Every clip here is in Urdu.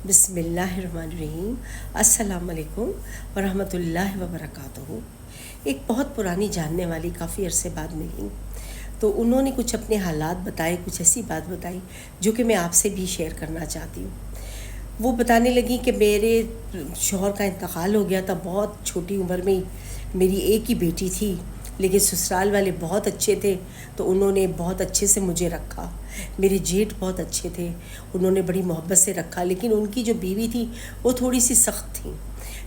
بسم اللہ الرحمن الرحیم۔ السلام علیکم ورحمۃ اللہ وبرکاتہ۔ ایک بہت پرانی جاننے والی کافی عرصے بعد ملی، تو انہوں نے کچھ اپنے حالات بتائے، کچھ ایسی بات بتائی جو کہ میں آپ سے بھی شیئر کرنا چاہتی ہوں۔ وہ بتانے لگی کہ میرے شوہر کا انتقال ہو گیا تھا بہت چھوٹی عمر میں ہی، میری ایک ہی بیٹی تھی، لیکن سسرال والے بہت اچھے تھے تو انہوں نے بہت اچھے سے مجھے رکھا۔ میرے جیٹھ بہت اچھے تھے، انہوں نے بڑی محبت سے رکھا، لیکن ان کی جو بیوی تھی وہ تھوڑی سی سخت تھی۔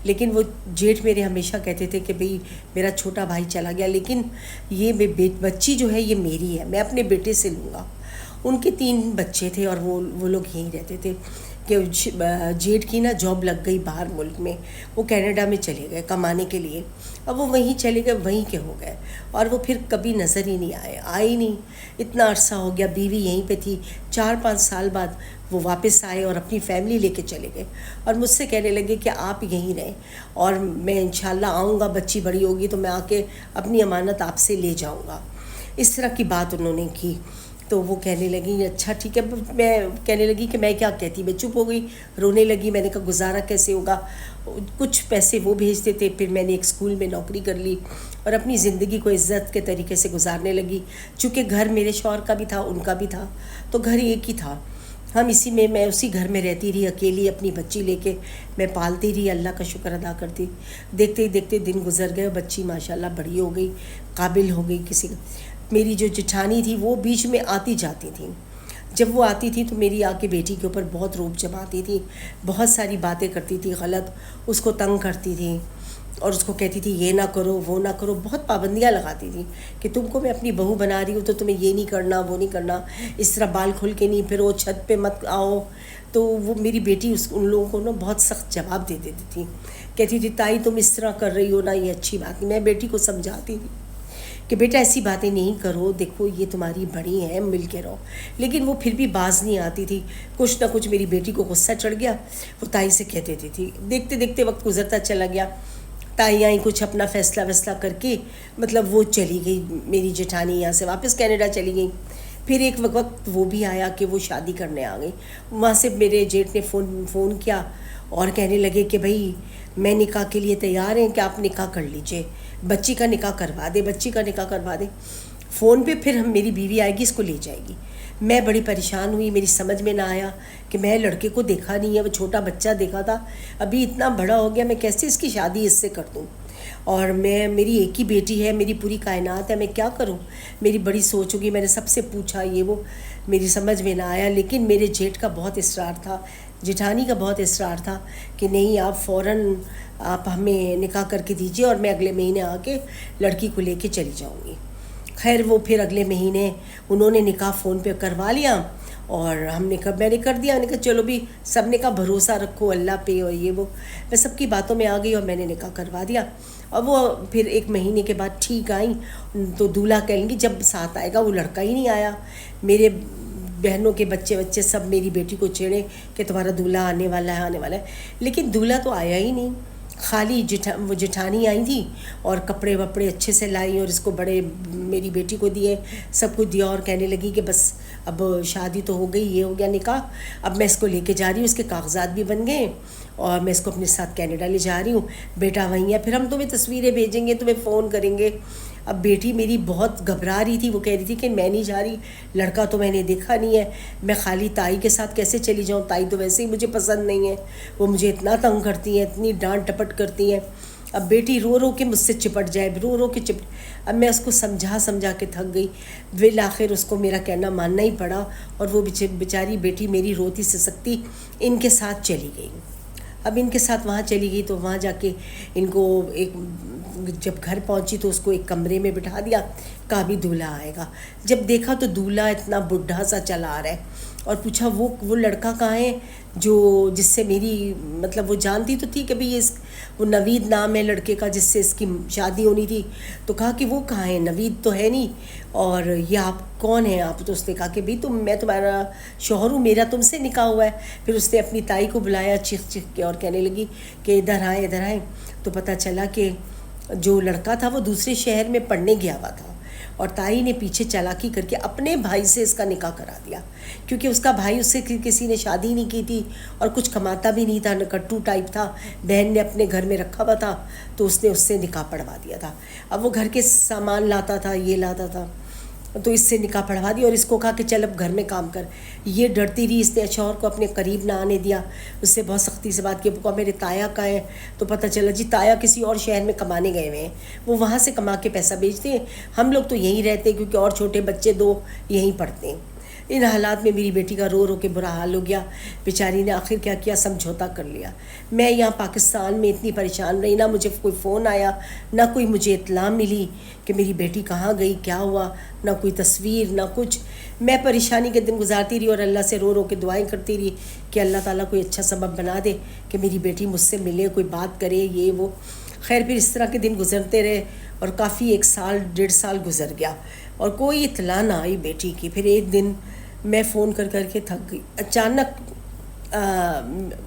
لیکن وہ جیٹھ میرے ہمیشہ کہتے تھے کہ بھئی میرا چھوٹا بھائی چلا گیا، لیکن یہ بچی جو ہے یہ میری ہے، میں اپنے بیٹے سے لوں گا۔ ان کے 3 بچے تھے اور وہ لوگ یہیں رہتے تھے کہ جیٹھ کی نا جاب لگ گئی باہر ملک میں، وہ کینیڈا میں چلے گئے کمانے کے لیے۔ اب وہ وہیں چلے گئے، وہیں کے ہو گئے، اور وہ پھر کبھی نظر ہی نہیں آئے ہی نہیں۔ اتنا عرصہ ہو گیا، بیوی یہیں پہ تھی، 4-5 سال بعد وہ واپس آئے اور اپنی فیملی لے کے چلے گئے، اور مجھ سے کہنے لگے کہ آپ یہیں رہیں اور میں انشاءاللہ آؤں گا، بچی بڑی ہوگی تو میں آ کے اپنی امانت آپ سے لے جاؤں گا۔ اس طرح کی بات انہوں نے کی۔ تو وہ کہنے لگی اچھا ٹھیک ہے، میں کہنے لگی کہ میں کیا کہتی، میں چپ ہو گئی، رونے لگی۔ میں نے کہا گزارا کیسے ہوگا، کچھ پیسے وہ بھیجتے تھے، پھر میں نے ایک اسکول میں نوکری کر لی اور اپنی زندگی کو عزت کے طریقے سے گزارنے لگی۔ چونکہ گھر میرے شوہر کا بھی تھا، ان کا بھی تھا، تو گھر ایک ہی تھا، ہم میں اسی گھر میں رہتی رہی اکیلی، اپنی بچی لے کے میں پالتی رہی، اللہ کا شکر ادا کرتی۔ دیکھتے ہی دیکھتے دن گزر گئے، بچی ماشاءاللہ بڑی ہو گئی، قابل ہو گئی کسی۔ میری جو جٹھانی تھی وہ بیچ میں آتی جاتی تھی، جب وہ آتی تھی تو میری آ کے بیٹی کے اوپر بہت روب جماتی تھی، بہت ساری باتیں کرتی تھی غلط، اس کو تنگ کرتی تھی اور اس کو کہتی تھی یہ نہ کرو وہ نہ کرو، بہت پابندیاں لگاتی تھی کہ تم کو میں اپنی بہو بنا رہی ہوں تو تمہیں یہ نہیں کرنا وہ نہیں کرنا، اس طرح بال کھل کے نہیں پھرو، چھت پہ مت آؤ۔ تو وہ میری بیٹی ان لوگوں کو نا بہت سخت جواب دے دیتی تھی، کہتی تھی تائی تم اس طرح کر رہی ہو نا، یہ اچھی بات نہیں۔ میں بیٹی کو سمجھاتی تھی کہ بیٹا ایسی باتیں نہیں کرو، دیکھو یہ تمہاری بڑی ہیں، مل کے رہو، لیکن وہ پھر بھی باز نہیں آتی تھی۔ کچھ نہ کچھ میری بیٹی کو غصہ چڑھ گیا، وہ تائی سے کہہ دیتی تھی۔ دیکھتے دیکھتے وقت گزرتا چلا گیا، تائی آئی کچھ اپنا فیصلہ کر کے، مطلب وہ چلی گئی، میری جٹھانی یہاں سے واپس کینیڈا چلی گئی۔ پھر ایک وقت وہ بھی آیا کہ وہ شادی کرنے آ گئی، وہاں سے میرے جیٹھ نے فون کیا اور کہنے لگے کہ بھائی میں نکاح کے لیے تیار ہیں کہ آپ نکاح کر لیجئے، بچی کا نکاح کروا دے۔ فون پہ پھر میری بیوی آئے گی، اس کو لے جائے گی۔ میں بڑی پریشان ہوئی، میری سمجھ میں نہ آیا کہ میں لڑکے کو دیکھا نہیں ہے، وہ چھوٹا بچہ دیکھا تھا، ابھی اتنا بڑا ہو گیا، میں کیسے اس کی شادی اس سے کر دوں، اور میری ایک ہی بیٹی ہے، میری پوری کائنات ہے، میں کیا کروں۔ میری بڑی سوچ ہوگی، میں نے سب سے پوچھا، یہ وہ میری سمجھ میں نہ آیا، لیکن میرے جیٹھ کا بہت اصرار تھا، جٹھانی کا بہت اصرار تھا کہ نہیں آپ فوراً آپ ہمیں نکاح کر کے دیجیے اور میں اگلے مہینے آ کے لڑکی کو لے کے چلی جاؤں گی۔ خیر وہ پھر اگلے مہینے انہوں نے نکاح فون پہ کروا لیا اور میں نے کر دیا، میں نے کہا چلو بھی سب نے کہا بھروسہ رکھو اللہ پہ اور یہ وہ، میں سب کی باتوں میں آ گئی اور میں نے نکاح کروا دیا۔ اور وہ پھر 1 مہینے کے بعد ٹھیک آئیں تو دولہا کہیں گی جب ساتھ آئے گا، وہ لڑکا ہی نہیں آیا۔ میرے بہنوں کے بچے سب میری بیٹی کو چھیڑے کہ تمہارا دولہا آنے والا ہے، لیکن دولہا تو آیا ہی نہیں۔ خالی وہ جٹھانی آئی تھی اور کپڑے وپڑے اچھے سے لائی اور اس کو بڑے میری بیٹی کو دیے، سب کچھ دیا، اور کہنے لگی کہ بس اب شادی تو ہو گئی، یہ ہو گیا نکاح، اب میں اس کو لے کے جا رہی ہوں، اس کے کاغذات بھی بن گئے اور میں اس کو اپنے ساتھ کینیڈا لے جا رہی ہوں، بیٹا وہیں ہے، پھر ہم تمہیں تصویریں بھیجیں گے، تمہیں فون کریں گے۔ اب بیٹی میری بہت گھبرا رہی تھی، وہ کہہ رہی تھی کہ میں نہیں جا رہی، لڑکا تو میں نے دیکھا نہیں ہے، میں خالی تائی کے ساتھ کیسے چلی جاؤں، تائی تو ویسے ہی مجھے پسند نہیں ہے، وہ مجھے اتنا تنگ کرتی ہیں، اتنی ڈانٹ ٹپٹ کرتی ہیں۔ اب بیٹی رو کے مجھ سے چپٹ جائے، رو کے اب میں اس کو سمجھا کے تھک گئی، بالآخر اس کو میرا کہنا ماننا ہی پڑا، اور وہ بیچاری بیٹی میری روتی سسکتی ان کے ساتھ چلی گئی۔ اب ان کے ساتھ وہاں چلی گئی تو وہاں جا کے ان کو جب گھر پہنچی تو اس کو ایک کمرے میں بٹھا دیا، کہا بھی دولہا آئے گا۔ جب دیکھا تو دولہا اتنا بڈھا سا چلا آ رہا ہے، اور پوچھا وہ لڑکا کہاں ہے جس سے میری مطلب وہ جانتی تو تھی کہ بھئی وہ نوید نام ہے لڑکے کا جس سے اس کی شادی ہونی تھی، تو کہا کہ وہ کہاں ہے، نوید تو ہے نہیں، اور یہ آپ کون ہیں آپ؟ تو اس نے کہا کہ بھئی میں تمہارا شوہر ہوں، میرا تم سے نکاح ہوا ہے۔ پھر اس نے اپنی تائی کو بلایا چیخ کے اور کہنے لگی کہ ادھر آئیں، تو پتہ چلا کہ جو لڑکا تھا وہ دوسرے شہر میں پڑھنے گیا ہوا تھا، اور تائی نے پیچھے چالاکی کر کے اپنے بھائی سے اس کا نکاح کرا دیا، کیونکہ اس کا بھائی اس سے کسی نے شادی نہیں کی تھی اور کچھ کماتا بھی نہیں تھا، نکٹو ٹائپ تھا، بہن نے اپنے گھر میں رکھا ہوا تھا تو اس نے اس سے نکاح پڑھوا دیا تھا۔ اب وہ گھر کے سامان لاتا تھا، یہ لاتا تھا، تو اس سے نکاح پڑھوا دیا اور اس کو کہا کہ چل اب گھر میں کام کر۔ یہ ڈرتی رہی، اس نے شوہر کو اپنے قریب نہ آنے دیا، اس سے بہت سختی سے بات کی۔ کہا میرے تایا کہاں ہیں؟ تو پتہ چلا جی تایا کسی اور شہر میں کمانے گئے ہوئے ہیں، وہ وہاں سے کما کے پیسہ بیچتے ہیں، ہم لوگ تو یہیں رہتے ہیں کیونکہ اور چھوٹے بچے 2 یہیں پڑھتے ہیں۔ ان حالات میں میری بیٹی کا رو رو کے برا حال ہو گیا، بیچاری نے آخر کیا کیا، سمجھوتا کر لیا۔ میں یہاں پاکستان میں اتنی پریشان رہی، نہ مجھے کوئی فون آیا، نہ کوئی مجھے اطلاع ملی کہ میری بیٹی کہاں گئی، کیا ہوا، نہ کوئی تصویر، نہ کچھ۔ میں پریشانی کے دن گزارتی رہی اور اللہ سے رو رو کے دعائیں کرتی رہی کہ اللہ تعالیٰ کوئی اچھا سبب بنا دے کہ میری بیٹی مجھ سے ملے، کوئی بات کرے، یہ وہ۔ خیر پھر اس طرح کے دن گزرتے رہے اور کافی 1 سال 1.5 سال گزر گیا اور کوئی اطلاع نہ آئی بیٹی کی۔ پھر ایک دن میں فون کر کے تھک گئی، اچانک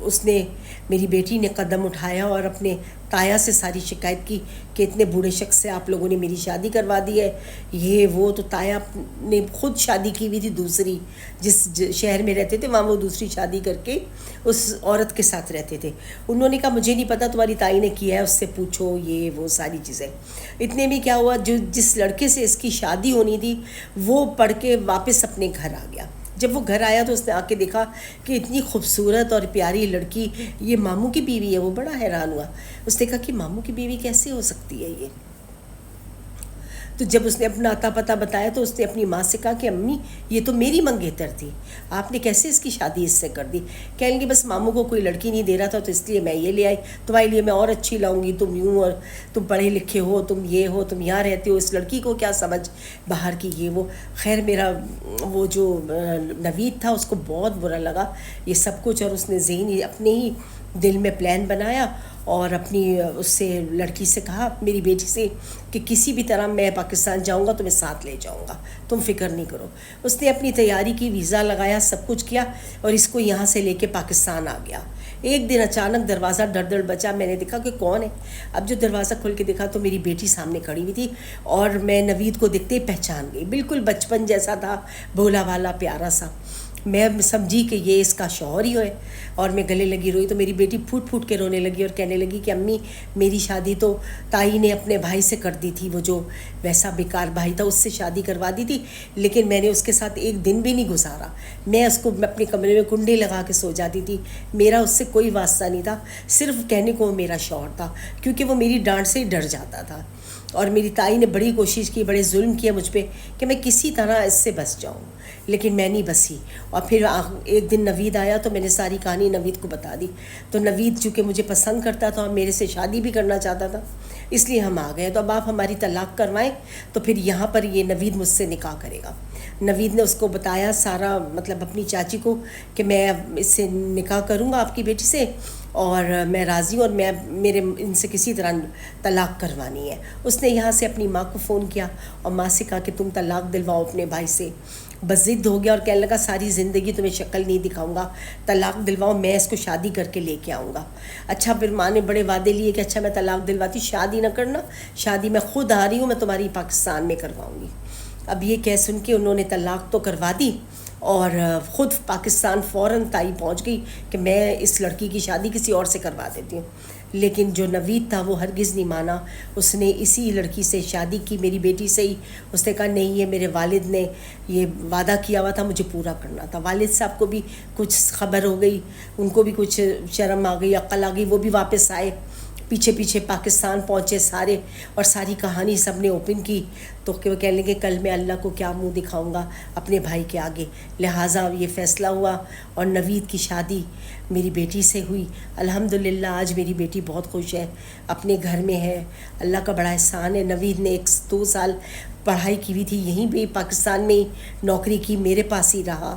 اس نے، میری بیٹی نے قدم اٹھایا اور اپنے تایا سے ساری شکایت کی کہ اتنے بوڑھے شخص سے آپ لوگوں نے میری شادی کروا دی ہے، یہ وہ۔ تو تایا نے خود شادی کی ہوئی تھی دوسری، جس شہر میں رہتے تھے وہاں وہ دوسری شادی کر کے اس عورت کے ساتھ رہتے تھے۔ انہوں نے کہا مجھے نہیں پتہ، تمہاری تائی نے کیا ہے، اس سے پوچھو، یہ وہ ساری چیزیں۔ اتنے میں کیا ہوا، جس لڑکے سے اس کی شادی ہونی تھی وہ پڑھ کے واپس اپنے گھر آ گیا۔ جب وہ گھر آیا تو اس نے آ کے دیکھا کہ اتنی خوبصورت اور پیاری لڑکی یہ ماموں کی بیوی ہے۔ وہ بڑا حیران ہوا، اس نے کہا کہ ماموں کی بیوی کیسے ہو سکتی ہے یہ؟ تو جب اس نے اپنا عطا پتہ بتایا تو اس نے اپنی ماں سے کہا کہ امی یہ تو میری منگیتر تھی، آپ نے کیسے اس کی شادی اس سے کر دی؟ کہیں گے بس ماموں کو کوئی لڑکی نہیں دے رہا تھا تو اس لیے میں یہ لے آئی، تمہارے لیے میں اور اچھی لاؤں گی، تم یوں، اور تم پڑھے لکھے ہو، تم یہ ہو، تم یہاں رہتے ہو، اس لڑکی کو کیا سمجھ باہر کی، یہ وہ۔ خیر میرا وہ جو نوید تھا اس کو بہت برا لگا یہ سب کچھ، اور اس نے ذہنی اپنے ہی دل میں پلان بنایا اور اپنی اس سے لڑکی سے کہا، میری بیٹی سے، کہ کسی بھی طرح میں پاکستان جاؤں گا تو میں ساتھ لے جاؤں گا، تم فکر نہیں کرو۔ اس نے اپنی تیاری کی، ویزا لگایا، سب کچھ کیا اور اس کو یہاں سے لے کے پاکستان آ گیا۔ ایک دن اچانک دروازہ ڈر بچا، میں نے دیکھا کہ کون ہے۔ اب جو دروازہ کھول کے دیکھا تو میری بیٹی سامنے کھڑی ہوئی تھی اور میں نوید کو دیکھتے ہی پہچان گئی، بالکل بچپن جیسا تھا، بھولا والا پیارا سا۔ میں سمجھی کہ یہ اس کا شوہر ہی ہے اور میں گلے لگی روئی تو میری بیٹی پھوٹ پھوٹ کے رونے لگی اور کہنے لگی کہ امی میری شادی تو تائی نے اپنے بھائی سے کر دی تھی، وہ جو ویسا بیکار بھائی تھا اس سے شادی کروا دی تھی، لیکن میں نے اس کے ساتھ ایک دن بھی نہیں گزارا، میں اس کو اپنے کمرے میں کنڈی لگا کے سو جاتی تھی، میرا اس سے کوئی واسطہ نہیں تھا، صرف کہنے کو وہ میرا شوہر تھا، کیونکہ وہ میری ڈانٹ سے ہی ڈر جاتا تھا۔ اور میری تائی نے بڑی کوشش کی، بڑے ظلم کیا مجھ پہ کہ میں کسی طرح اس سے بچ جاؤں، لیکن میں نہیں بسی۔ اور پھر ایک دن نوید آیا تو میں نے ساری کہانی نوید کو بتا دی، تو نوید چونکہ مجھے پسند کرتا تھا اور میرے سے شادی بھی کرنا چاہتا تھا، اس لیے ہم آ گئے۔ تو اب آپ ہماری طلاق کروائیں تو پھر یہاں پر یہ نوید مجھ سے نکاح کرے گا۔ نوید نے اس کو بتایا سارا، مطلب اپنی چاچی کو، کہ میں اس سے نکاح کروں گا آپ کی بیٹی سے اور میں راضی ہوں اور میں میرے ان سے کسی طرح طلاق کروانی ہے۔ اس نے یہاں سے اپنی ماں کو فون کیا اور ماں سے کہا کہ تم طلاق دلواؤ اپنے بھائی سے۔ بس ضد ہو گیا اور کہنے لگا ساری زندگی تمہیں شکل نہیں دکھاؤں گا، طلاق دلواؤ، میں اس کو شادی کر کے لے کے آؤں گا۔ اچھا پھر ماں نے بڑے وعدے لیے کہ اچھا میں طلاق دلواتی، شادی نہ کرنا، شادی میں خود آ رہی ہوں، میں تمہاری پاکستان میں کرواؤں گی۔ اب یہ کہہ سن کے انہوں نے طلاق تو کروا دی اور خود پاکستان فوراً تائی پہنچ گئی کہ میں اس لڑکی کی شادی کسی اور سے کروا دیتی ہوں۔ لیکن جو نوید تھا وہ ہرگز نہیں مانا، اس نے اسی لڑکی سے شادی کی، میری بیٹی سے ہی۔ اس نے کہا نہیں یہ میرے والد نے یہ وعدہ کیا ہوا تھا، مجھے پورا کرنا تھا۔ والد صاحب کو بھی کچھ خبر ہو گئی، ان کو بھی کچھ شرم آ گئی، عقل آ گئی، وہ بھی واپس آئے، پیچھے پیچھے پاکستان پہنچے سارے، اور ساری کہانی سب نے اوپن کی۔ تو کہ وہ کہنے لگے کل میں اللہ کو کیا منہ دکھاؤں گا اپنے بھائی کے آگے، لہٰذا یہ فیصلہ ہوا اور نوید کی شادی میری بیٹی سے ہوئی۔ الحمدللہ آج میری بیٹی بہت خوش ہے، اپنے گھر میں ہے، اللہ کا بڑا احسان ہے۔ نوید نے 2 سال پڑھائی کی ہوئی تھی، یہیں پہ پاکستان میں ہی نوکری کی، میرے پاس ہی رہا،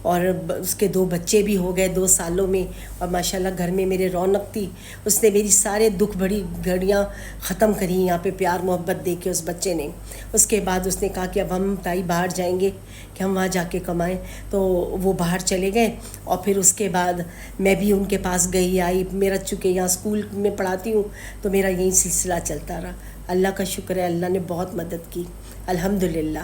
اور اس کے 2 بچے بھی ہو گئے 2 سالوں میں، اور ماشاءاللہ گھر میں میرے رونق تھی۔ اس نے میری سارے دکھ بھری گھڑیاں ختم کری یہاں پہ پیار محبت دے کے اس بچے نے۔ اس کے بعد اس نے کہا کہ اب ہم تائی باہر جائیں گے کہ ہم وہاں جا کے کمائیں، تو وہ باہر چلے گئے، اور پھر اس کے بعد میں بھی ان کے پاس گئی آئی۔ میرا چونکہ یہاں اسکول میں پڑھاتی ہوں تو میرا یہی سلسلہ چلتا رہا۔ اللہ کا شکر ہے، اللہ نے بہت مدد کی، الحمدللہ